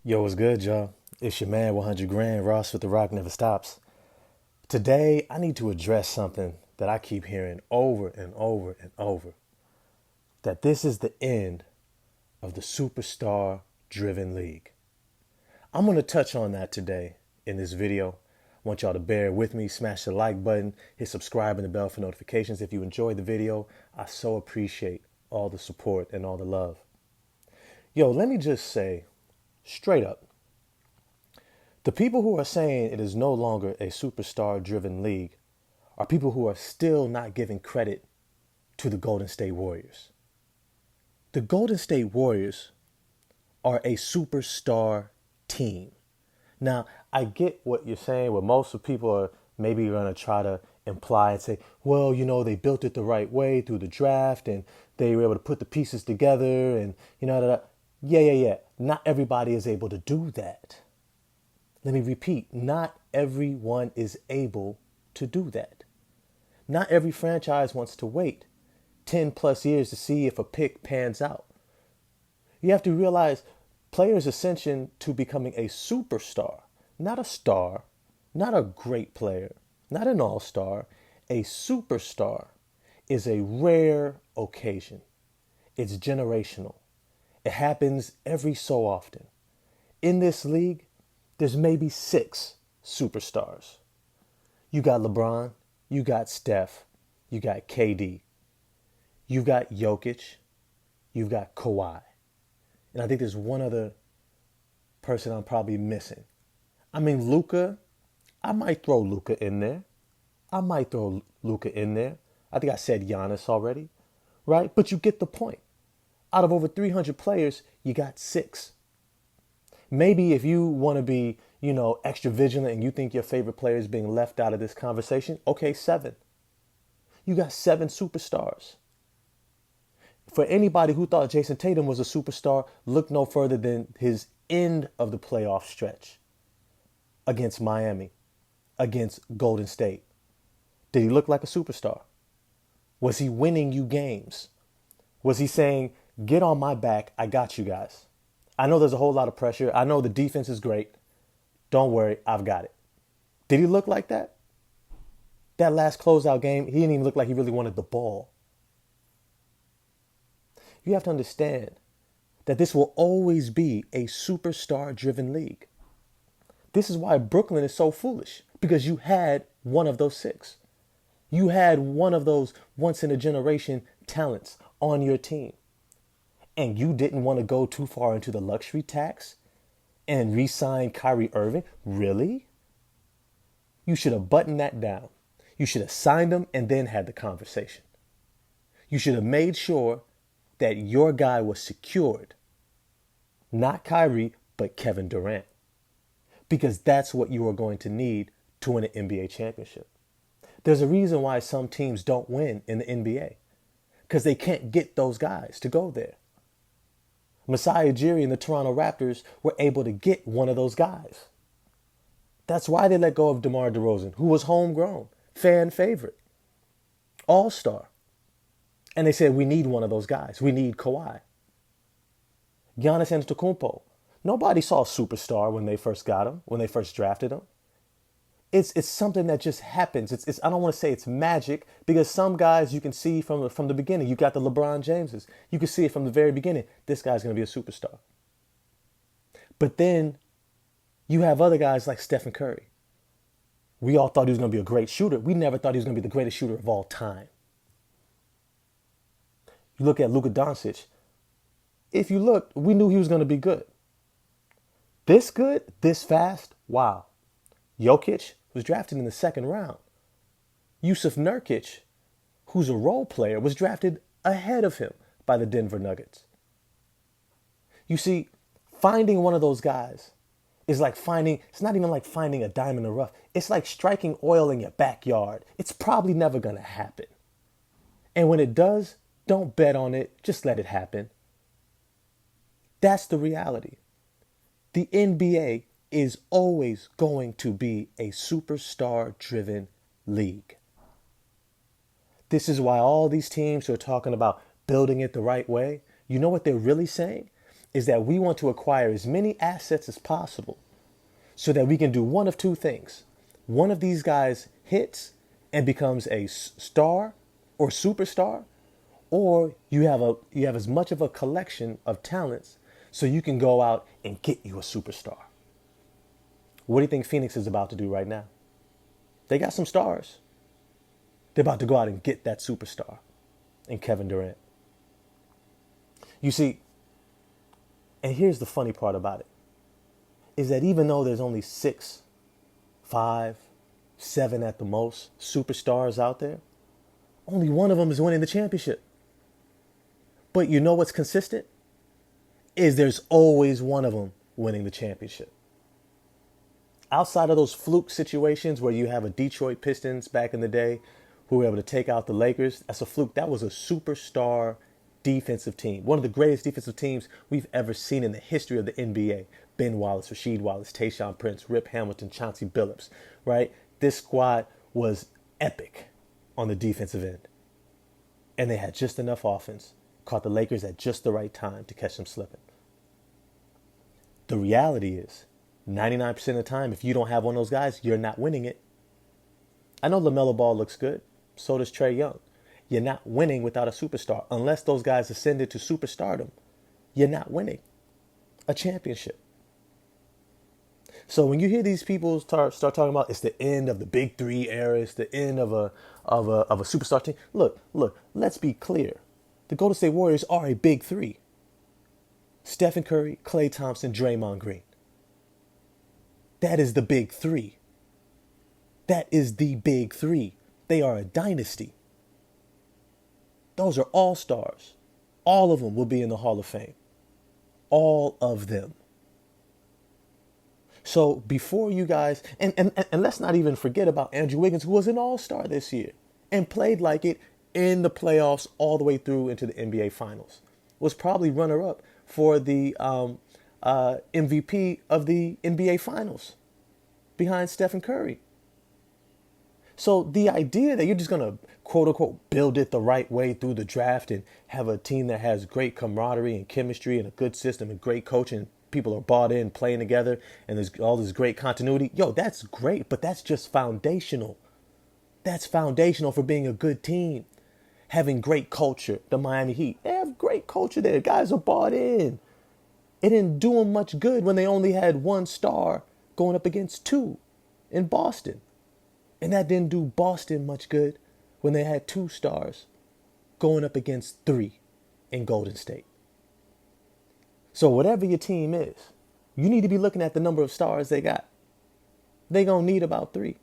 Yo, what's good, y'all? It's your man, 100 Grand, Ross with The Rock Never Stops. Today, I need to address something that I keep hearing over and over and over, that this is the end of the superstar driven league. I'm going to touch on that today in this video. I want y'all to bear with me, smash the like button, hit subscribe and the bell for notifications. If you enjoyed the video, I so appreciate all the support and all the love. Yo, let me just say straight up, the people who are saying it is no longer a superstar driven league are people who are still not giving credit to the Golden State Warriors. The Golden State Warriors are a superstar team. Now, I get what you're saying, what most of the people are maybe going to try to imply and say, well, they built it the right way through the draft and they were able to put the pieces together and, yeah. Not everybody is able to do that. Let me repeat, not everyone is able to do that. Not every franchise wants to wait 10 plus years to see if a pick pans out. You have to realize players' ascension to becoming a superstar, not a star, not a great player, not an all-star, a superstar is a rare occasion. It's generational. It happens every so often. In this league, there's maybe 6 superstars. You got LeBron, you got Steph, you got KD, you got Jokic, you've got Kawhi. And I think there's one other person I'm probably missing. I mean, Luka, I might throw Luka in there. I think I said Giannis already, right? But you get the point. Out of over 300 players, you got 6. Maybe if you want to be, extra vigilant and you think your favorite player is being left out of this conversation, okay, 7. You got 7 superstars. For anybody who thought Jason Tatum was a superstar, look no further than his end of the playoff stretch against Miami, against Golden State. Did he look like a superstar? Was he winning you games? Was he saying, get on my back, I got you guys? I know there's a whole lot of pressure. I know the defense is great. Don't worry, I've got it. Did he look like that? That last closeout game, he didn't even look like he really wanted the ball. You have to understand that this will always be a superstar-driven league. This is why Brooklyn is so foolish, because you had one of those 6. You had one of those once-in-a-generation talents on your team. And you didn't want to go too far into the luxury tax and re-sign Kyrie Irving? Really? You should have buttoned that down. You should have signed him and then had the conversation. You should have made sure that your guy was secured. Not Kyrie, but Kevin Durant. Because that's what you are going to need to win an NBA championship. There's a reason why some teams don't win in the NBA. Because they can't get those guys to go there. Masai Ujiri and the Toronto Raptors were able to get one of those guys. That's why they let go of DeMar DeRozan, who was homegrown, fan favorite, all-star. And they said, we need one of those guys. We need Kawhi. Giannis Antetokounmpo. Nobody saw a superstar when they first got him, when they first drafted him. It's something that just happens. I don't want to say it's magic, because some guys you can see from the beginning. You got the LeBron Jameses. You can see it from the very beginning. This guy's going to be a superstar. But then you have other guys like Stephen Curry. We all thought he was going to be a great shooter. We never thought he was going to be the greatest shooter of all time. You look at Luka Doncic. If you looked, we knew he was going to be good. This good, this fast, wow. Jokic was drafted in the 2nd round. Yusuf Nurkic, who's a role player, was drafted ahead of him by the Denver Nuggets. You see, finding one of those guys is like it's not even like finding a diamond in the rough. It's like striking oil in your backyard. It's probably never going to happen. And when it does, don't bet on it. Just let it happen. That's the reality. The NBA is always going to be a superstar-driven league. This is why all these teams who are talking about building it the right way, you know what they're really saying? is that we want to acquire as many assets as possible so that we can do one of two things. One of these guys hits and becomes a star or superstar, or you have as much of a collection of talents so you can go out and get you a superstar. What do you think Phoenix is about to do right now? They got some stars. They're about to go out and get that superstar in Kevin Durant. You see, and here's the funny part about it, is that even though there's only 6, 5, 7 at the most superstars out there, only one of them is winning the championship. But you know what's consistent? Is there's always one of them winning the championship. Outside of those fluke situations where you have a Detroit Pistons back in the day who were able to take out the Lakers, that's a fluke. That was a superstar defensive team. One of the greatest defensive teams we've ever seen in the history of the NBA. Ben Wallace, Rasheed Wallace, Tayshaun Prince, Rip Hamilton, Chauncey Billups, right? This squad was epic on the defensive end. And they had just enough offense. Caught the Lakers at just the right time to catch them slipping. The reality is, 99% of the time, if you don't have one of those guys, you're not winning it. I know LaMelo Ball looks good. So does Trae Young. You're not winning without a superstar. Unless those guys ascended to superstardom, you're not winning a championship. So when you hear these people start talking about it's the end of the big three era, it's the end of a superstar team. Look, let's be clear. The Golden State Warriors are a big three. Stephen Curry, Klay Thompson, Draymond Green. That is the big three. That is the big three. They are a dynasty. Those are all stars. All of them will be in the Hall of Fame. All of them. So before you guys, and let's not even forget about Andrew Wiggins, who was an all-star this year and played like it in the playoffs all the way through into the NBA Finals. Was probably runner-up for the MVP of the NBA Finals behind Stephen Curry. So the idea that you're just going to, quote unquote, build it the right way through the draft and have a team that has great camaraderie and chemistry and a good system and great coaching, people are bought in, playing together, and there's all this great continuity. Yo, that's great, but that's just foundational. That's foundational for being a good team. Having great culture. The Miami Heat, they have great culture there. Guys are bought in. It didn't do them much good when they only had one star going up against two in Boston. And that didn't do Boston much good when they had 2 stars going up against 3 in Golden State. So whatever your team is, you need to be looking at the number of stars they got. They gonna need about 3.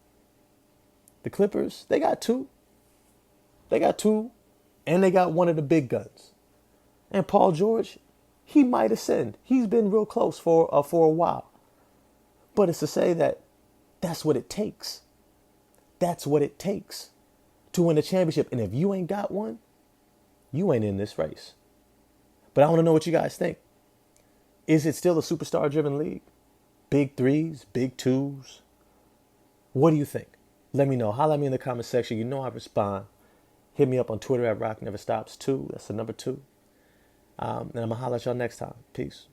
The Clippers, they got 2. They got 2, and they got one of the big guns. And Paul George, he might ascend. He's been real close for a while. But it's to say that that's what it takes. That's what it takes to win a championship. And if you ain't got one, you ain't in this race. But I want to know what you guys think. Is it still a superstar-driven league? Big threes, big twos? What do you think? Let me know. Holla at me in the comment section. You know I respond. Hit me up on Twitter at RockNeverStops2. That's the number 2. And I'm going to holla at y'all next time. Peace.